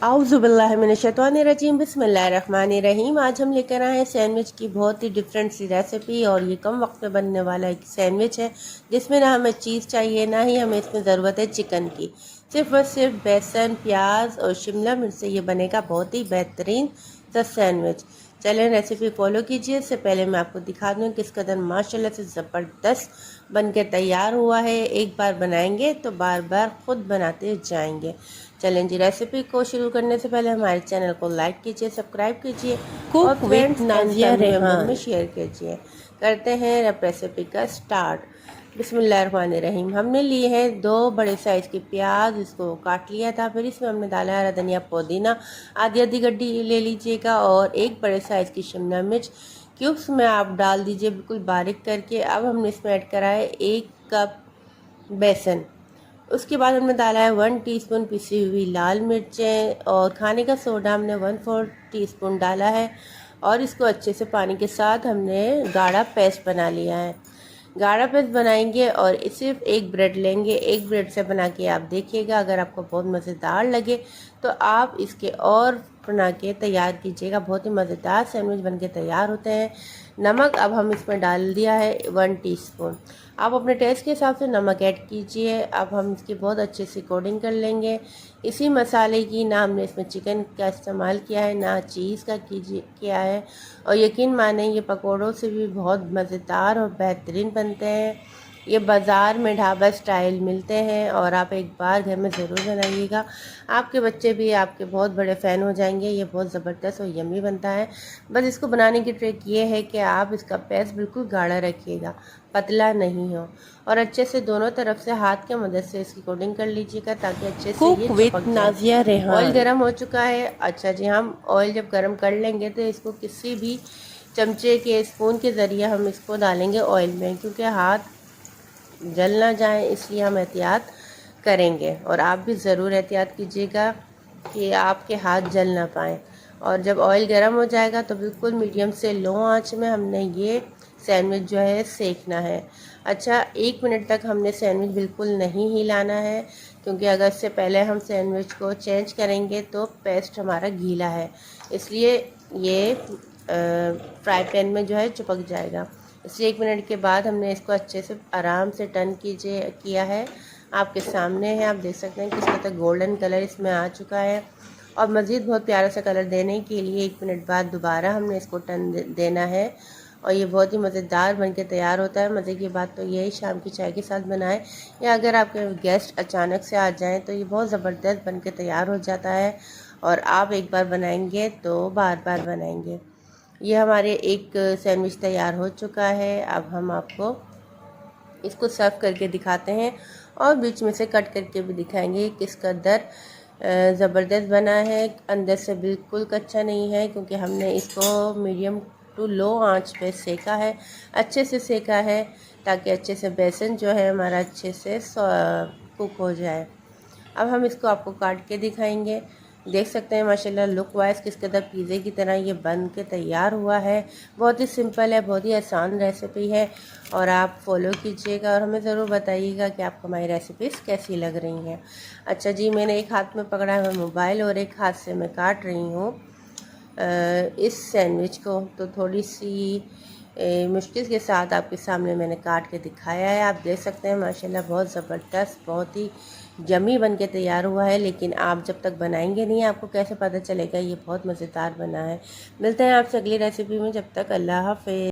आऊज़ुबिल्लाहिमिनश्शैतानिर्रजीम बिस्मिल्लाहिर्रहमानिर्रहीम। आज हम लेकर आए हैं सैंडविच की बहुत ही डिफरेंट सी रेसिपी। और ये कम वक्त में बनने वाला एक सैंडविच है जिसमें ना हमें चीज़ चाहिए ना ही हमें इसमें ज़रूरत है चिकन की। सिर्फ और सिर्फ बेसन, प्याज और शिमला मिर्च से ये बनेगा बहुत ही बेहतरीन सा सैंडविच। चलें रेसिपी फॉलो कीजिए। इससे पहले मैं आपको दिखा दूँ किस कदर माशाल्लाह से ज़बरदस्त बन के तैयार हुआ है। एक बार बनाएंगे तो बार बार ख़ुद बनाते जाएंगे। चलें जी, रेसिपी को शुरू करने से पहले हमारे चैनल को लाइक कीजिए, सब्सक्राइब कीजिए और फ्रेंड्स एंड फैमिली मेम्बर में शेयर कीजिए। करते हैं अब रेसिपी का स्टार्ट। बिस्मिल्लाहिर्रहमानिर्रहीम। हमने लिए हैं 2 बड़े साइज़ के प्याज, इसको काट लिया था। फिर इसमें हमने डाला हरा धनिया, पुदीना आधी आधी गड्डी ले लीजिएगा और 1 बड़े साइज़ की शिमला मिर्च क्यूब्स में आप डाल दीजिए बिल्कुल बारीक करके। अब हमने इसमें ऐड करा है 1 कप बेसन। उसके बाद हमने डाला है 1 टीस्पून पिसी हुई लाल मिर्चें और खाने का सोडा हमने 1/4 टीस्पून डाला है। और इसको अच्छे से पानी के साथ हमने गाढ़ा पेस्ट बना लिया है। गाढ़ा पेस्ट बनाएंगे और सिर्फ 1 ब्रेड लेंगे। 1 ब्रेड से बना के आप देखिएगा, अगर आपको बहुत मज़ेदार लगे तो आप इसके और बना के तैयार कीजिएगा। बहुत ही मज़ेदार सैंडविच बन के तैयार होते हैं। नमक अब हम इसमें डाल दिया है 1 टीस्पून। आप अपने टेस्ट के हिसाब से नमक ऐड कीजिए। अब हम इसकी बहुत अच्छे से कोटिंग कर लेंगे इसी मसाले की। ना हमने इसमें चिकन का इस्तेमाल किया है ना चीज़ का किया है। और यकीन माने ये पकौड़ों से भी बहुत मज़ेदार और बेहतरीन बनते हैं। ये बाज़ार में ढाबा स्टाइल मिलते हैं और आप एक बार घर में ज़रूर बनाइएगा। आपके बच्चे भी आपके बहुत बड़े फ़ैन हो जाएंगे। ये बहुत ज़बरदस्त और यम्मी बनता है। बस इसको बनाने की ट्रिक ये है कि आप इसका पेस्ट बिल्कुल गाढ़ा रखिएगा, पतला नहीं हो। और अच्छे से दोनों तरफ से हाथ के मदद से इसकी कोटिंग कर लीजिएगा ताकि अच्छे से ये चिपक जाए। ऑयल गर्म हो चुका है। अच्छा जी, हम ऑयल जब गर्म कर लेंगे तो इसको किसी भी चमचे के स्पून के ज़रिए हम इसको डालेंगे ऑयल में, क्योंकि हाथ जल ना जाए इसलिए हम एहतियात करेंगे। और आप भी ज़रूर एहतियात कीजिएगा कि आपके हाथ जल ना पाएँ। और जब ऑयल गर्म हो जाएगा तो बिल्कुल मीडियम से लो आंच में हमने ये सैंडविच जो है सेकना है। अच्छा, 1 मिनट तक हमने सैंडविच बिल्कुल नहीं हिलाना है, क्योंकि अगर इससे पहले हम सैंडविच को चेंज करेंगे तो पेस्ट हमारा गीला है, इसलिए ये फ्राई पैन में जो है चिपक जाएगा। इसलिए 1 मिनट के बाद हमने इसको अच्छे से आराम से टर्न किया है। आपके सामने है, आप देख सकते हैं किस तरह गोल्डन कलर इसमें आ चुका है। और मज़ीद बहुत प्यारा सा कलर देने के लिए 1 मिनट बाद दोबारा हमने इसको टर्न देना है। और ये बहुत ही मज़ेदार बनके तैयार होता है। मज़े की बात तो यही, शाम की चाय के साथ बनाएं या अगर आपके गेस्ट अचानक से आ जाएं तो ये बहुत ज़बरदस्त बनके तैयार हो जाता है। और आप एक बार बनाएंगे तो बार बार बनाएंगे। ये हमारे एक सैंडविच तैयार हो चुका है। अब हम आपको इसको सर्व करके दिखाते हैं और बीच में से कट करके भी दिखाएंगे किस कदर ज़बरदस्त बना है। अंदर से बिल्कुल कच्चा नहीं है, क्योंकि हमने इसको मीडियम टू लो आंच पे सेका है, अच्छे से सेका है ताकि अच्छे से बेसन जो है हमारा अच्छे से कुक हो जाए। अब हम इसको आपको काट के दिखाएंगे। देख सकते हैं माशाल्लाह लुक वाइज किस कदर पिज़्ज़े की तरह ये बन के तैयार हुआ है। बहुत ही सिंपल है, बहुत ही आसान रेसिपी है और आप फॉलो कीजिएगा और हमें ज़रूर बताइएगा कि आपको हमारी रेसिपीज़ कैसी लग रही हैं। अच्छा जी, मैंने एक हाथ में पकड़ा है मोबाइल और एक हाथ से मैं काट रही हूँ इस सैंडविच को, तो थोड़ी सी मुश्किल के साथ आपके सामने मैंने काट के दिखाया है। आप देख सकते हैं माशाल्लाह बहुत ज़बरदस्त, बहुत ही यम्मी बन के तैयार हुआ है। लेकिन आप जब तक बनाएंगे नहीं आपको कैसे पता चलेगा ये बहुत मज़ेदार बना है। मिलते हैं आपसे अगली रेसिपी में, जब तक अल्लाह हाफ़िज़।